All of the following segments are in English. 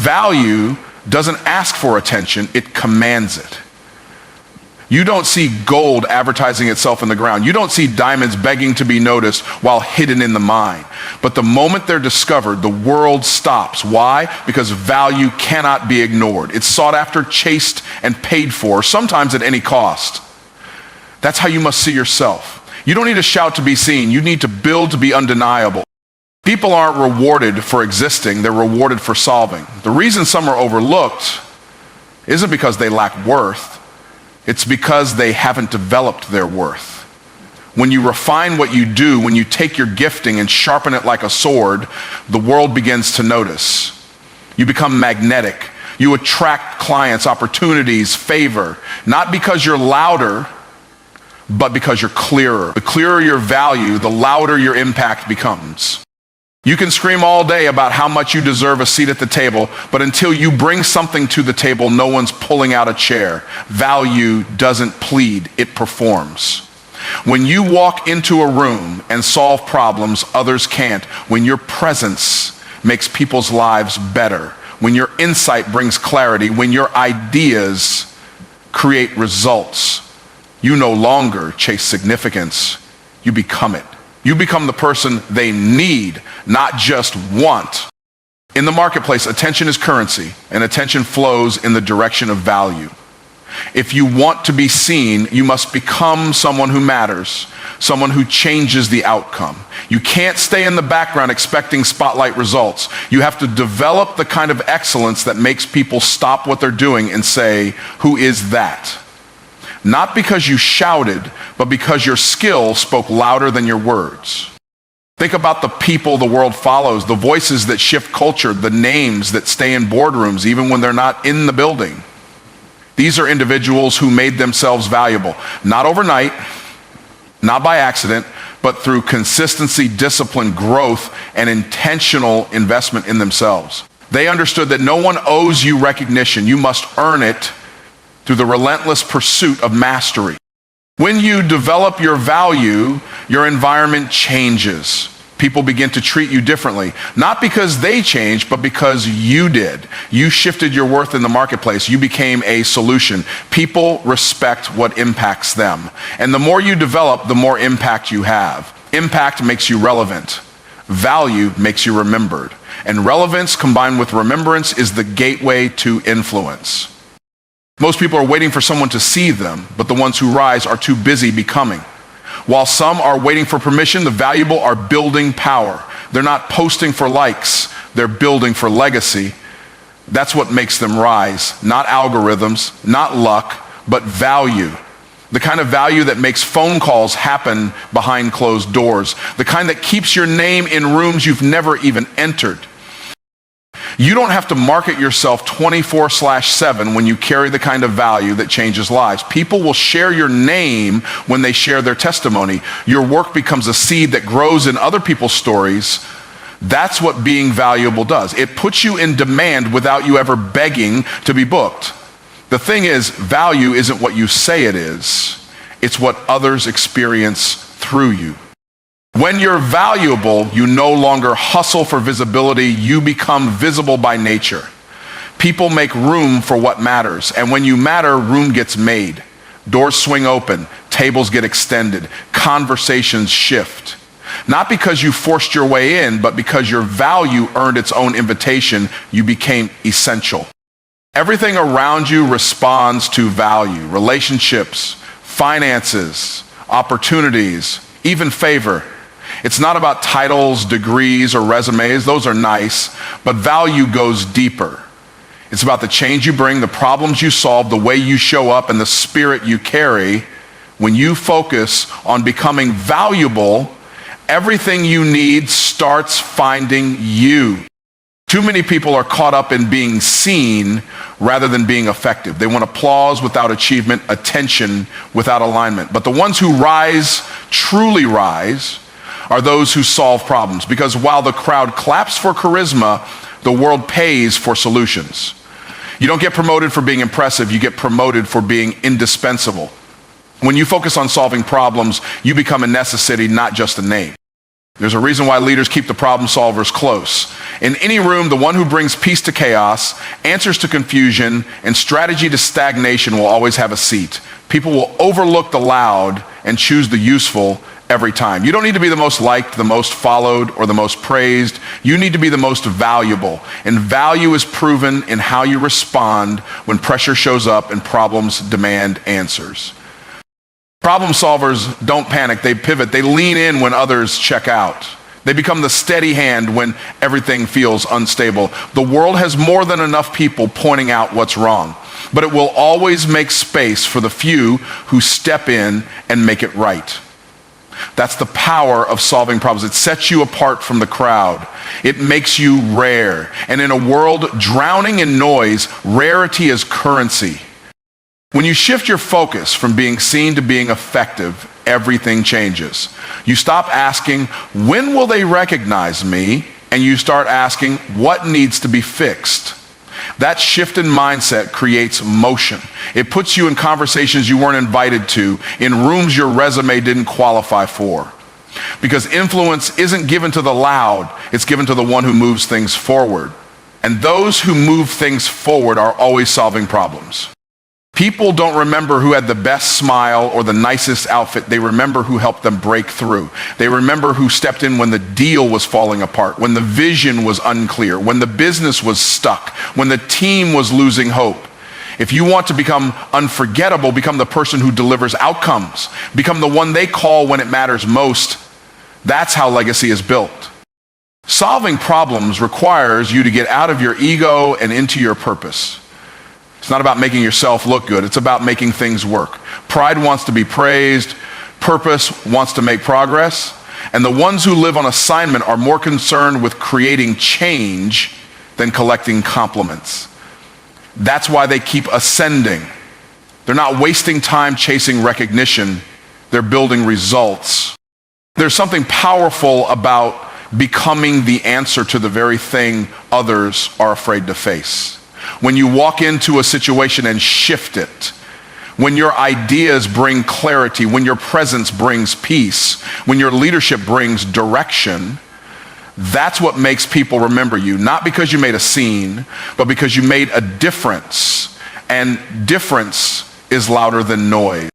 Value doesn't ask for attention, it commands it. You don't see gold advertising itself in the ground. You don't see diamonds begging to be noticed while hidden in the mine. But the moment they're discovered, the world stops. Why? Because value cannot be ignored. It's sought after, chased, and paid for, sometimes at any cost. That's how you must see yourself. You don't need to shout to be seen. You need to build to be undeniable. People aren't rewarded for existing, they're rewarded for solving. The reason some are overlooked isn't because they lack worth. It's because they haven't developed their worth. When you refine what you do, when you take your gifting and sharpen it like a sword, the world begins to notice. You become magnetic. You attract clients, opportunities, favor, not because you're louder, but because you're clearer. The clearer your value, the louder your impact becomes. You can scream all day about how much you deserve a seat at the table, but until you bring something to the table, no one's pulling out a chair. Value doesn't plead, it performs. When you walk into a room and solve problems others can't, when your presence makes people's lives better, when your insight brings clarity, when your ideas create results, you no longer chase significance, you become it. You become the person they need, not just want. In the marketplace, attention is currency, and attention flows in the direction of value. If you want to be seen, you must become someone who matters, someone who changes the outcome. You can't stay in the background expecting spotlight results. You have to develop the kind of excellence that makes people stop what they're doing and say, "Who is that?" Not because you shouted, but because your skill spoke louder than your words. Think about the people the world follows, the voices that shift culture, the names that stay in boardrooms even when they're not in the building. These are individuals who made themselves valuable, not overnight, not by accident, but through consistency, discipline, growth, and intentional investment in themselves. They understood that no one owes you recognition. You must earn it through the relentless pursuit of mastery. When you develop your value, your environment changes. People begin to treat you differently, not because they changed, but because you did. You shifted your worth in the marketplace. You became a solution. People respect what impacts them. And the more you develop, the more impact you have. Impact makes you relevant. Value makes you remembered. And relevance combined with remembrance is the gateway to influence. Most people are waiting for someone to see them, but the ones who rise are too busy becoming. While some are waiting for permission, the valuable are building power. They're not posting for likes, they're building for legacy. That's what makes them rise. Not algorithms, not luck, but value. The kind of value that makes phone calls happen behind closed doors. The kind that keeps your name in rooms you've never even entered. You don't have to market yourself 24/7 when you carry the kind of value that changes lives. People will share your name when they share their testimony. Your work becomes a seed that grows in other people's stories. That's what being valuable does. It puts you in demand without you ever begging to be booked. The thing is, value isn't what you say it is. It's what others experience through you. When you're valuable, you no longer hustle for visibility, you become visible by nature. People make room for what matters, and when you matter, room gets made. Doors swing open, tables get extended, conversations shift. Not because you forced your way in, but because your value earned its own invitation, you became essential. Everything around you responds to value. Relationships, finances, opportunities, even favor. It's not about titles, degrees, or resumes. Those are nice, but value goes deeper. It's about the change you bring, the problems you solve, the way you show up, and the spirit you carry. When you focus on becoming valuable, everything you need starts finding you. Too many people are caught up in being seen rather than being effective. They want applause without achievement, attention without alignment. But the ones who rise, truly rise, are those who solve problems. Because while the crowd claps for charisma, the world pays for solutions. You don't get promoted for being impressive, you get promoted for being indispensable. When you focus on solving problems, you become a necessity, not just a name. There's a reason why leaders keep the problem solvers close. In any room, the one who brings peace to chaos, answers to confusion, and strategy to stagnation will always have a seat. People will overlook the loud and choose the useful every time. You don't need to be the most liked, the most followed, or the most praised. You need to be the most valuable. And value is proven in how you respond when pressure shows up and problems demand answers. Problem solvers don't panic, they pivot, they lean in when others check out. They become the steady hand when everything feels unstable. The world has more than enough people pointing out what's wrong, but it will always make space for the few who step in and make it right. That's the power of solving problems. It sets you apart from the crowd. It makes you rare. And in a world drowning in noise, rarity is currency. When you shift your focus from being seen to being effective, everything changes. You stop asking, when will they recognize me? And you start asking, what needs to be fixed? That shift in mindset creates motion. It puts you in conversations you weren't invited to, in rooms your resume didn't qualify for. Because influence isn't given to the loud, it's given to the one who moves things forward. And those who move things forward are always solving problems. People don't remember who had the best smile or the nicest outfit. They remember who helped them break through. They remember who stepped in when the deal was falling apart, when the vision was unclear, when the business was stuck, when the team was losing hope. If you want to become unforgettable, become the person who delivers outcomes. Become the one they call when it matters most. That's how legacy is built. Solving problems requires you to get out of your ego and into your purpose. It's not about making yourself look good. It's about making things work. Pride wants to be praised. Purpose wants to make progress. And the ones who live on assignment are more concerned with creating change than collecting compliments. That's why they keep ascending. They're not wasting time chasing recognition. They're building results. There's something powerful about becoming the answer to the very thing others are afraid to face. When you walk into a situation and shift it, when your ideas bring clarity, when your presence brings peace, when your leadership brings direction, that's what makes people remember you. Not because you made a scene, but because you made a difference. And difference is louder than noise.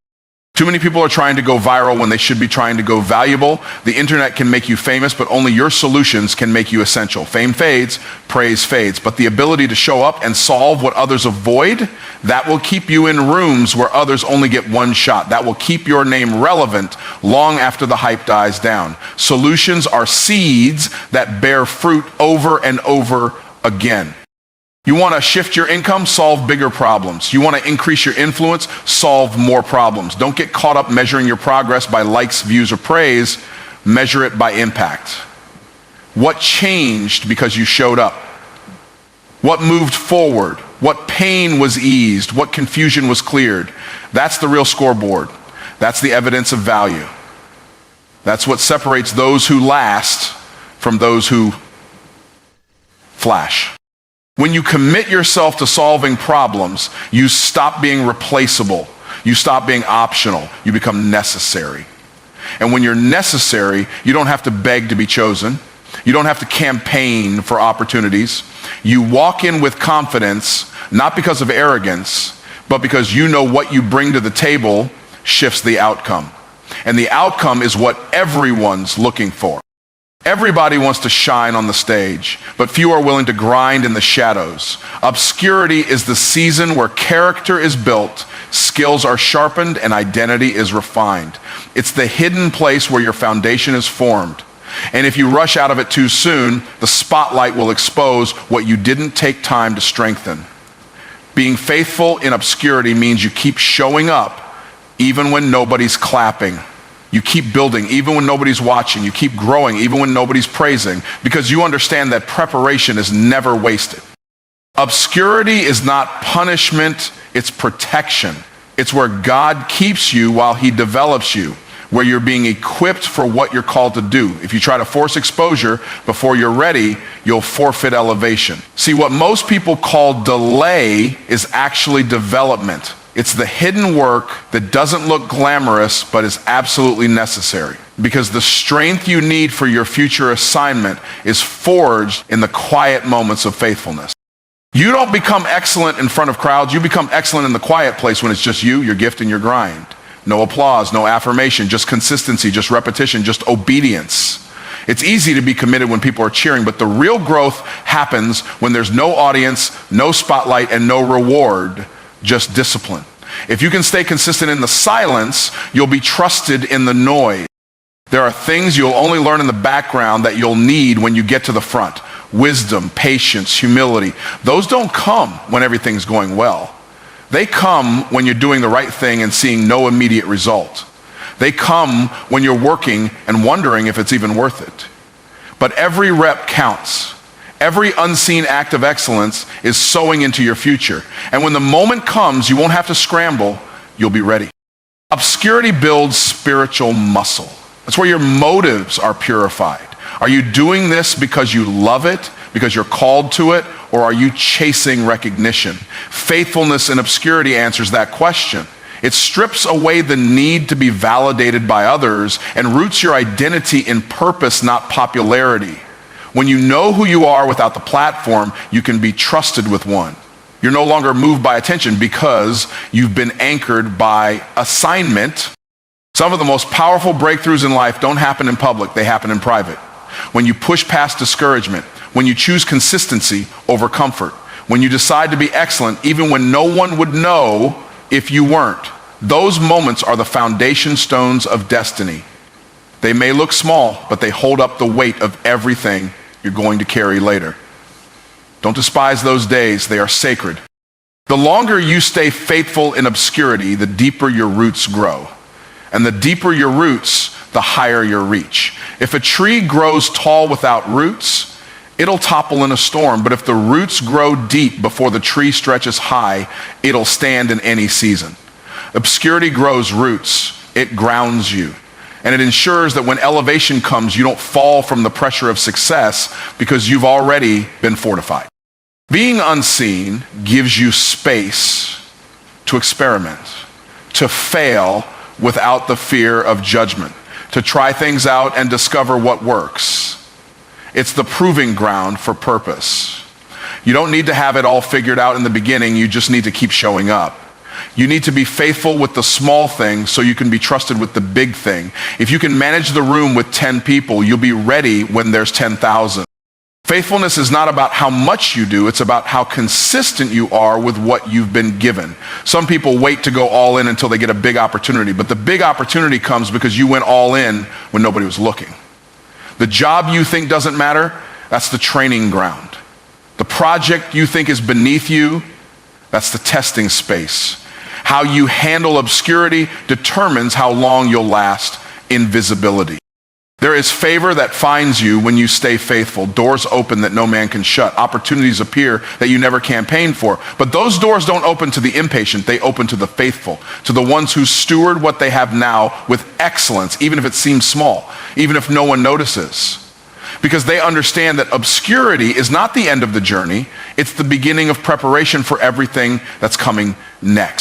Too many people are trying to go viral when they should be trying to go valuable. The internet can make you famous, but only your solutions can make you essential. Fame fades, praise fades, but the ability to show up and solve what others avoid, that will keep you in rooms where others only get one shot. That will keep your name relevant long after the hype dies down. Solutions are seeds that bear fruit over and over again. You want to shift your income? Solve bigger problems. You want to increase your influence? Solve more problems. Don't get caught up measuring your progress by likes, views, or praise. Measure it by impact. What changed because you showed up? What moved forward? What pain was eased? What confusion was cleared? That's the real scoreboard. That's the evidence of value. That's what separates those who last from those who flash. When you commit yourself to solving problems, you stop being replaceable. You stop being optional. You become necessary. And when you're necessary, you don't have to beg to be chosen. You don't have to campaign for opportunities. You walk in with confidence, not because of arrogance, but because you know what you bring to the table shifts the outcome. And the outcome is what everyone's looking for. Everybody wants to shine on the stage, but few are willing to grind in the shadows. Obscurity is the season where character is built, skills are sharpened, and identity is refined. It's the hidden place where your foundation is formed. And if you rush out of it too soon, the spotlight will expose what you didn't take time to strengthen. Being faithful in obscurity means you keep showing up even when nobody's clapping. You keep building even when nobody's watching. You keep growing even when nobody's praising, because you understand that preparation is never wasted. Obscurity is not punishment, it's protection. It's where God keeps you while he develops you, where you're being equipped for what you're called to do. If you try to force exposure before you're ready, you'll forfeit elevation. See, what most people call delay is actually development. It's the hidden work that doesn't look glamorous, but is absolutely necessary. because the strength you need for your future assignment is forged in the quiet moments of faithfulness. You don't become excellent in front of crowds. You become excellent in the quiet place when it's just you, your gift, and your grind. No applause, no affirmation, just consistency, just repetition, just obedience. It's easy to be committed when people are cheering, but the real growth happens when there's no audience, no spotlight, and no reward, just discipline. If you can stay consistent in the silence, you'll be trusted in the noise. There are things you'll only learn in the background that you'll need when you get to the front. Wisdom, patience, humility. Those don't come when everything's going well. They come when you're doing the right thing and seeing no immediate result. They come when you're working and wondering if it's even worth it. But every rep counts. Every unseen act of excellence is sowing into your future. And when the moment comes, you won't have to scramble, you'll be ready. Obscurity builds spiritual muscle. That's where your motives are purified. Are you doing this because you love it, because you're called to it, or are you chasing recognition? Faithfulness in obscurity answers that question. It strips away the need to be validated by others and roots your identity in purpose, not popularity. When you know who you are without the platform, you can be trusted with one. You're no longer moved by attention because you've been anchored by assignment. Some of the most powerful breakthroughs in life don't happen in public, they happen in private. When you push past discouragement, when you choose consistency over comfort, when you decide to be excellent even when no one would know if you weren't. Those moments are the foundation stones of destiny. They may look small, but they hold up the weight of everything you're going to carry later. Don't despise those days, they are sacred. The longer you stay faithful in obscurity, the deeper your roots grow. And the deeper your roots, the higher your reach. If a tree grows tall without roots, it'll topple in a storm. But if the roots grow deep before the tree stretches high, it'll stand in any season. Obscurity grows roots. It grounds you. And it ensures that when elevation comes, you don't fall from the pressure of success because you've already been fortified. Being unseen gives you space to experiment, to fail without the fear of judgment, to try things out and discover what works. It's the proving ground for purpose. You don't need to have it all figured out in the beginning, you just need to keep showing up. You need to be faithful with the small thing so you can be trusted with the big thing. If you can manage the room with 10 people, you'll be ready when there's 10,000. Faithfulness is not about how much you do, it's about how consistent you are with what you've been given. Some people wait to go all in until they get a big opportunity, but the big opportunity comes because you went all in when nobody was looking. The job you think doesn't matter, that's the training ground. The project you think is beneath you, that's the testing space. How you handle obscurity determines how long you'll last in visibility. There is favor that finds you when you stay faithful. Doors open that no man can shut. Opportunities appear that you never campaigned for. But those doors don't open to the impatient. They open to the faithful, to the ones who steward what they have now with excellence, even if it seems small, even if no one notices. Because they understand that obscurity is not the end of the journey. It's the beginning of preparation for everything that's coming next.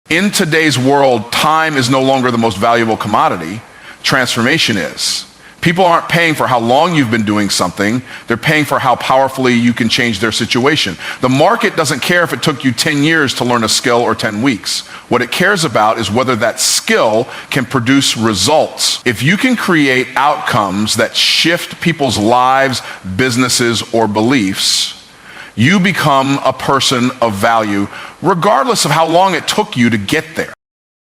In today's world, time is no longer the most valuable commodity. Transformation is. People aren't paying for how long you've been doing something. They're paying for how powerfully you can change their situation. The market doesn't care if it took you 10 years to learn a skill or 10 weeks. What it cares about is whether that skill can produce results. If you can create outcomes that shift people's lives, businesses, or beliefs, you become a person of value, regardless of how long it took you to get there.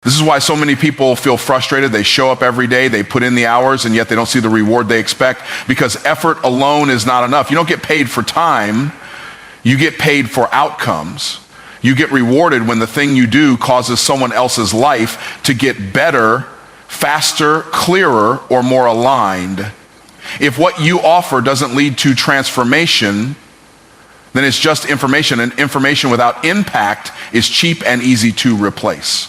This is why so many people feel frustrated. They show up every day, they put in the hours, and yet they don't see the reward they expect because effort alone is not enough. You don't get paid for time, you get paid for outcomes. You get rewarded when the thing you do causes someone else's life to get better, faster, clearer, or more aligned. If what you offer doesn't lead to transformation, then it's just information, and information without impact is cheap and easy to replace.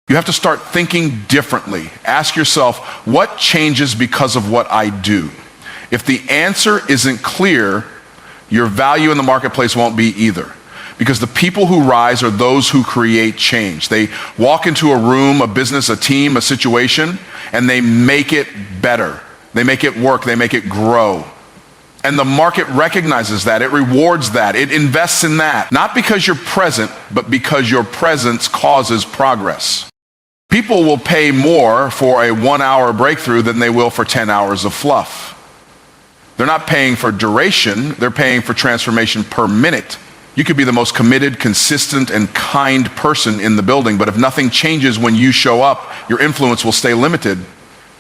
You have to start thinking differently. Ask yourself, what changes because of what I do? If the answer isn't clear, your value in the marketplace won't be either. Because the people who rise are those who create change. They walk into a room, a business, a team, a situation, and they make it better. They make it work. They make it grow. And the market recognizes that. It rewards that. It invests in that. Not because you're present, but because your presence causes progress. People will pay more for a 1-hour breakthrough than they will for 10 hours of fluff. They're not paying for duration. They're paying for transformation per minute. You could be the most committed, consistent, and kind person in the building, but if nothing changes when you show up, your influence will stay limited.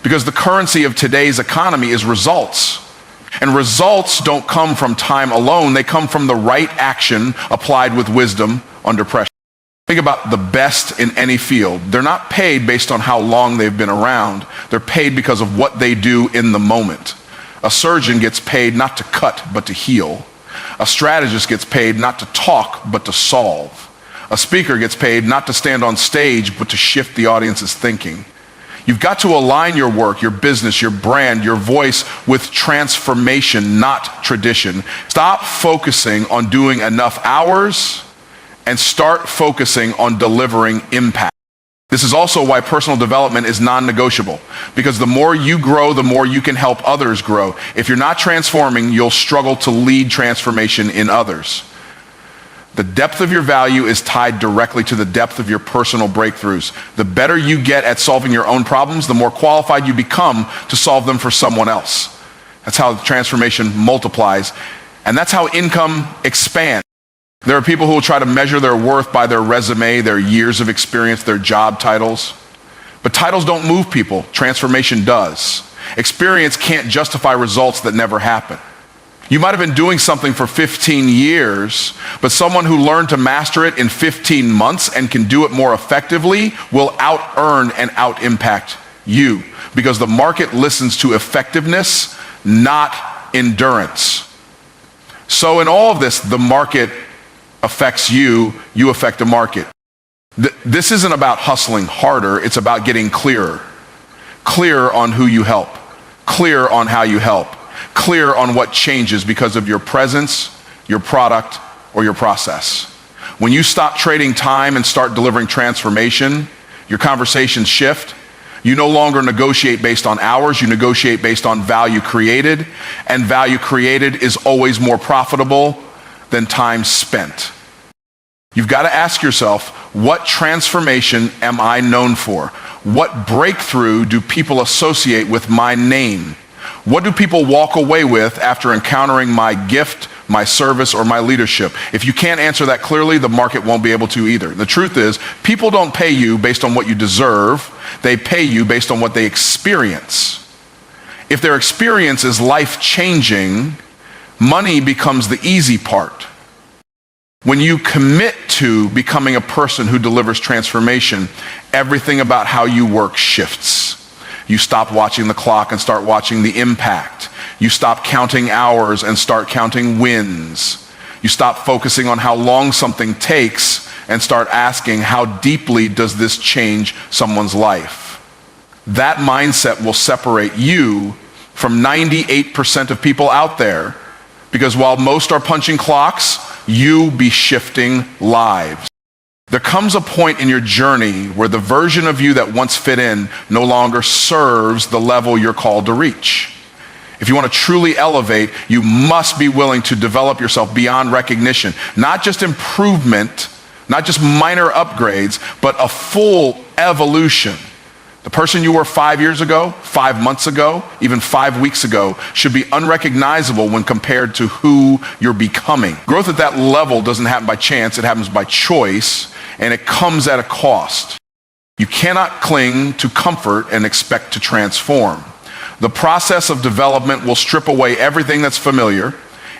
Because the currency of today's economy is results. And results don't come from time alone. They come from the right action applied with wisdom under pressure. Think about the best in any field. They're not paid based on how long they've been around. They're paid because of what they do in the moment. A surgeon gets paid not to cut, but to heal. A strategist gets paid not to talk, but to solve. A speaker gets paid not to stand on stage, but to shift the audience's thinking. You've got to align your work, your business, your brand, your voice with transformation, not tradition. Stop focusing on doing enough hours and start focusing on delivering impact. This is also why personal development is non-negotiable, because the more you grow, the more you can help others grow. If you're not transforming, you'll struggle to lead transformation in others. The depth of your value is tied directly to the depth of your personal breakthroughs. The better you get at solving your own problems, the more qualified you become to solve them for someone else. That's how transformation multiplies, and that's how income expands. There are people who will try to measure their worth by their resume, their years of experience, their job titles. But titles don't move people. Transformation does. Experience can't justify results that never happen. You might have been doing something for 15 years, but someone who learned to master it in 15 months and can do it more effectively will out-earn and out-impact you, because the market listens to effectiveness, not endurance. So in all of this, the market affects you, you affect the market. This isn't about hustling harder, it's about getting clearer. Clear on who you help, clear on how you help, clear on what changes because of your presence, your product, or your process. When you stop trading time and start delivering transformation, your conversations shift. You no longer negotiate based on hours, you negotiate based on value created, and value created is always more profitable than time spent. You've got to ask yourself, what transformation am I known for? What breakthrough do people associate with my name? What do people walk away with after encountering my gift, my service, or my leadership? If you can't answer that clearly, the market won't be able to either. The truth is, people don't pay you based on what you deserve. They pay you based on what they experience. If their experience is life-changing, money becomes the easy part. When you commit to becoming a person who delivers transformation, everything about how you work shifts. You stop watching the clock and start watching the impact. You stop counting hours and start counting wins. You stop focusing on how long something takes and start asking, how deeply does this change someone's life? That mindset will separate you from 98% of people out there, because while most are punching clocks, you be shifting lives. There comes a point in your journey where the version of you that once fit in no longer serves the level you're called to reach. If you want to truly elevate, you must be willing to develop yourself beyond recognition. Not just improvement, not just minor upgrades, but a full evolution. The person you were 5 years ago, 5 months ago, even 5 weeks ago should be unrecognizable when compared to who you're becoming. Growth at that level doesn't happen by chance, it happens by choice, and it comes at a cost. You cannot cling to comfort and expect to transform. The process of development will strip away everything that's familiar.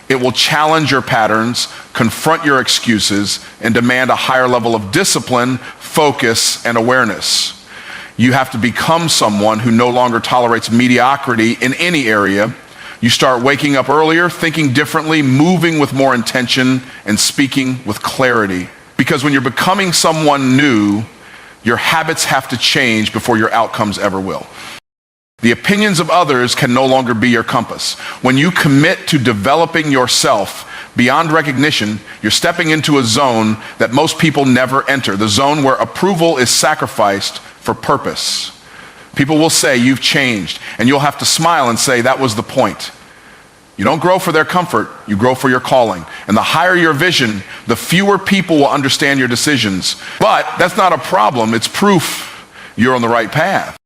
It will challenge your patterns, confront your excuses, and demand a higher level of discipline, focus, and awareness. You have to become someone who no longer tolerates mediocrity in any area. You start waking up earlier, thinking differently, moving with more intention, and speaking with clarity. Because when you're becoming someone new, your habits have to change before your outcomes ever will. The opinions of others can no longer be your compass. When you commit to developing yourself, Beyond recognition, you're stepping into a zone that most people never enter, the zone where approval is sacrificed for purpose. People will say, you've changed, and you'll have to smile and say, that was the point. You don't grow for their comfort, you grow for your calling. And the higher your vision, the fewer people will understand your decisions. But that's not a problem, it's proof you're on the right path.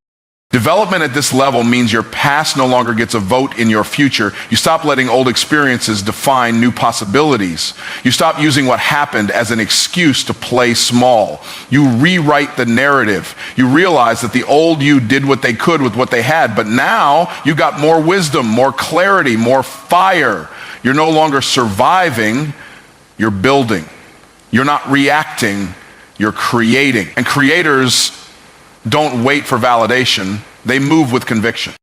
Development at this level means your past no longer gets a vote in your future. You stop letting old experiences define new possibilities. You stop using what happened as an excuse to play small. You rewrite the narrative. You realize that the old you did what they could with what they had, but now you've got more wisdom, more clarity, more fire. You're no longer surviving, you're building. You're not reacting, you're creating. And creators don't wait for validation, they move with conviction.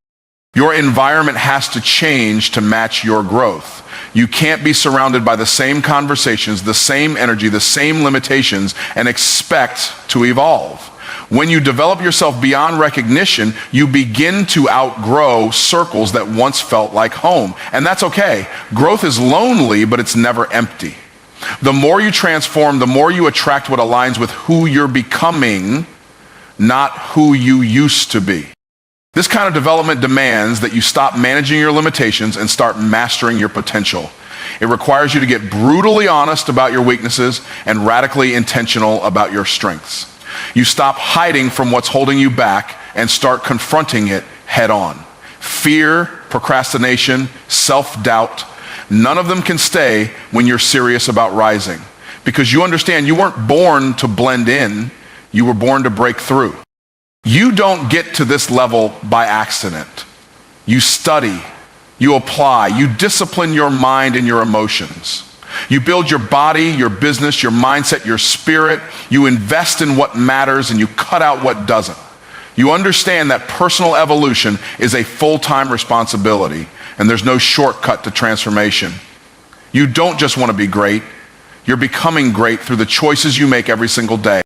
Your environment has to change to match your growth. You can't be surrounded by the same conversations, the same energy, the same limitations, and expect to evolve. When you develop yourself beyond recognition, you begin to outgrow circles that once felt like home. And that's okay. Growth is lonely, but it's never empty. The more you transform, the more you attract what aligns with who you're becoming, not who you used to be. This kind of development demands that you stop managing your limitations and start mastering your potential. It requires you to get brutally honest about your weaknesses and radically intentional about your strengths. You stop hiding from what's holding you back and start confronting it head on. Fear, procrastination, self-doubt, none of them can stay when you're serious about rising, because you understand you weren't born to blend in. You were born to break through. You don't get to this level by accident. You study, you apply, you discipline your mind and your emotions. You build your body, your business, your mindset, your spirit. You invest in what matters and you cut out what doesn't. You understand that personal evolution is a full-time responsibility and there's no shortcut to transformation. You don't just want to be great, you're becoming great through the choices you make every single day.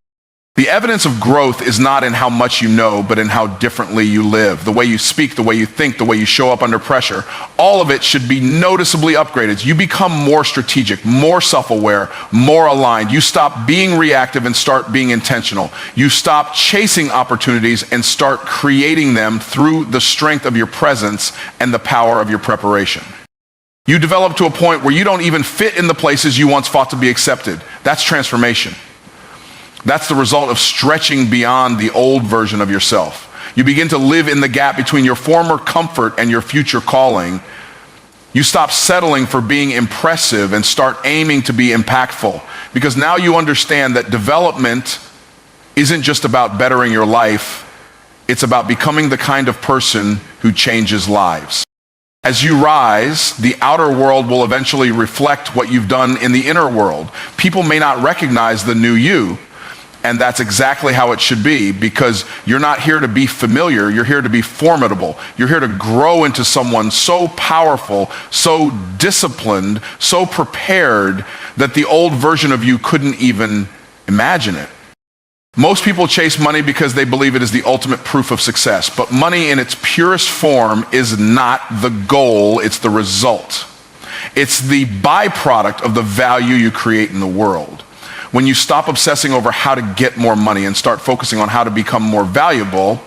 The evidence of growth is not in how much you know, but in how differently you live. The way you speak, the way you think, the way you show up under pressure. All of it should be noticeably upgraded. You become more strategic, more self-aware, more aligned. You stop being reactive and start being intentional. You stop chasing opportunities and start creating them through the strength of your presence and the power of your preparation. You develop to a point where you don't even fit in the places you once fought to be accepted. That's transformation. That's the result of stretching beyond the old version of yourself. You begin to live in the gap between your former comfort and your future calling. You stop settling for being impressive and start aiming to be impactful, because now you understand that development isn't just about bettering your life, it's about becoming the kind of person who changes lives. As you rise, the outer world will eventually reflect what you've done in the inner world. People may not recognize the new you, and that's exactly how it should be, because you're not here to be familiar, you're here to be formidable. You're here to grow into someone so powerful, so disciplined, so prepared that the old version of you couldn't even imagine it. Most people chase money because they believe it is the ultimate proof of success, but money in its purest form is not the goal, it's the result. It's the byproduct of the value you create in the world. When you stop obsessing over how to get more money and start focusing on how to become more valuable,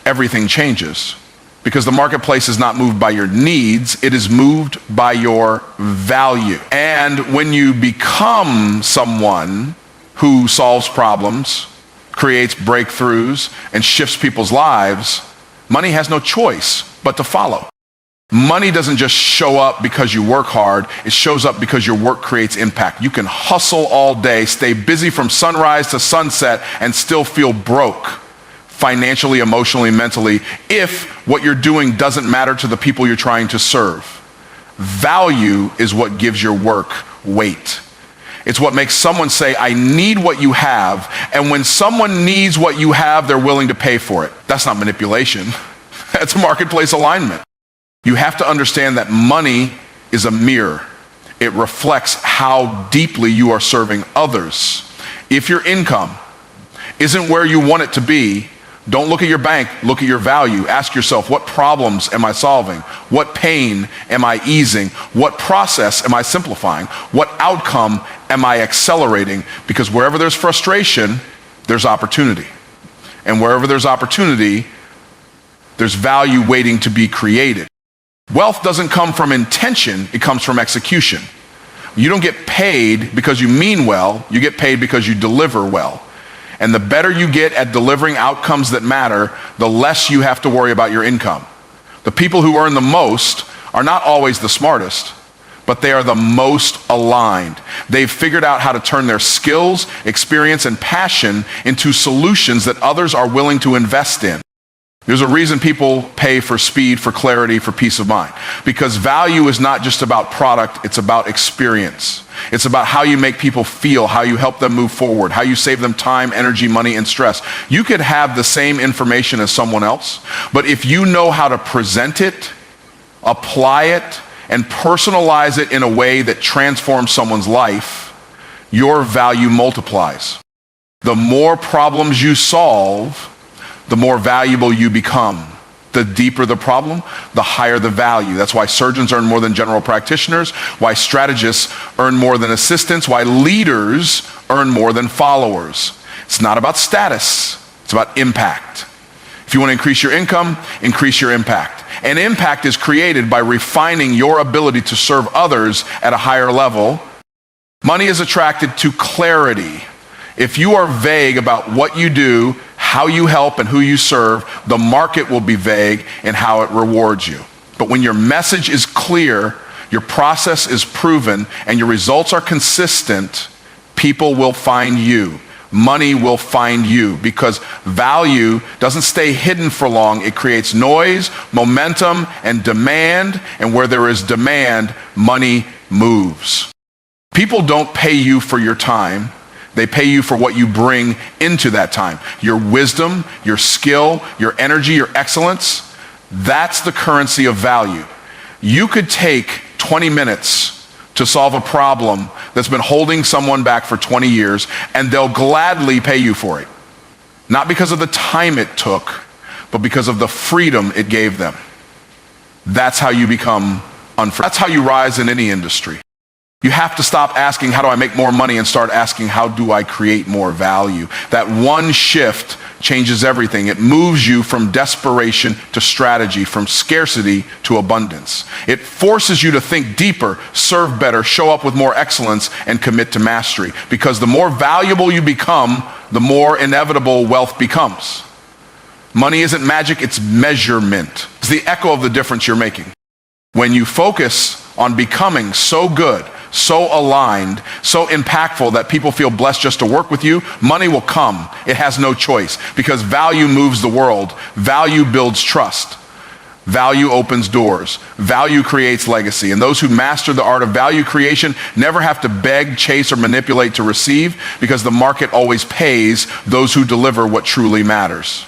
everything changes. Because the marketplace is not moved by your needs, it is moved by your value. And when you become someone who solves problems, creates breakthroughs, and shifts people's lives, money has no choice but to follow. Money doesn't just show up because you work hard, it shows up because your work creates impact. You can hustle all day, stay busy from sunrise to sunset, and still feel broke financially, emotionally, mentally, if what you're doing doesn't matter to the people you're trying to serve. Value is what gives your work weight. It's what makes someone say, I need what you have, and when someone needs what you have, they're willing to pay for it. That's not manipulation. That's marketplace alignment. You have to understand that money is a mirror. It reflects how deeply you are serving others. If your income isn't where you want it to be, Don't look at your bank, look at your value. Ask yourself, what problems am I solving? What pain am I easing? What process am I simplifying? What outcome am I accelerating? Because wherever there's frustration, there's opportunity. And wherever there's opportunity, there's value waiting to be created. Wealth doesn't come from intention, it comes from execution. You don't get paid because you mean well, you get paid because you deliver well. And the better you get at delivering outcomes that matter, the less you have to worry about your income. The people who earn the most are not always the smartest, but they are the most aligned. They've figured out how to turn their skills, experience, and passion into solutions that others are willing to invest in. There's a reason people pay for speed, for clarity, for peace of mind. Because value is not just about product, it's about experience. It's about how you make people feel, how you help them move forward, how you save them time, energy, money, and stress. You could have the same information as someone else, but if you know how to present it, apply it, and personalize it in a way that transforms someone's life, your value multiplies. The more problems you solve, the more valuable you become. The deeper the problem, the higher the value. That's why surgeons earn more than general practitioners, why strategists earn more than assistants, why leaders earn more than followers. It's not about status, it's about impact. If you want to increase your income, increase your impact. And impact is created by refining your ability to serve others at a higher level. Money is attracted to clarity. If you are vague about what you do, how you help, and who you serve, the market will be vague in how it rewards you. But when your message is clear, your process is proven, and your results are consistent, people will find you. Money will find you, because value doesn't stay hidden for long. It creates noise, momentum, and demand, and where there is demand, money moves. People don't pay you for your time. They pay you for what you bring into that time. Your wisdom, your skill, your energy, your excellence, that's the currency of value. You could take 20 minutes to solve a problem that's been holding someone back for 20 years, and they'll gladly pay you for it. Not because of the time it took, but because of the freedom it gave them. That's how you become unforgettable. That's how you rise in any industry. You have to stop asking, how do I make more money, and start asking, how do I create more value? That one shift changes everything. It moves you from desperation to strategy, from scarcity to abundance. It forces you to think deeper, serve better, show up with more excellence, and commit to mastery. Because the more valuable you become, the more inevitable wealth becomes. Money isn't magic, it's measurement. It's the echo of the difference you're making. When you focus on becoming so good, so aligned, so impactful that people feel blessed just to work with you, money will come. It has no choice, because value moves the world. Value builds trust. Value opens doors. Value creates legacy. And those who master the art of value creation never have to beg, chase, or manipulate to receive, because the market always pays those who deliver what truly matters.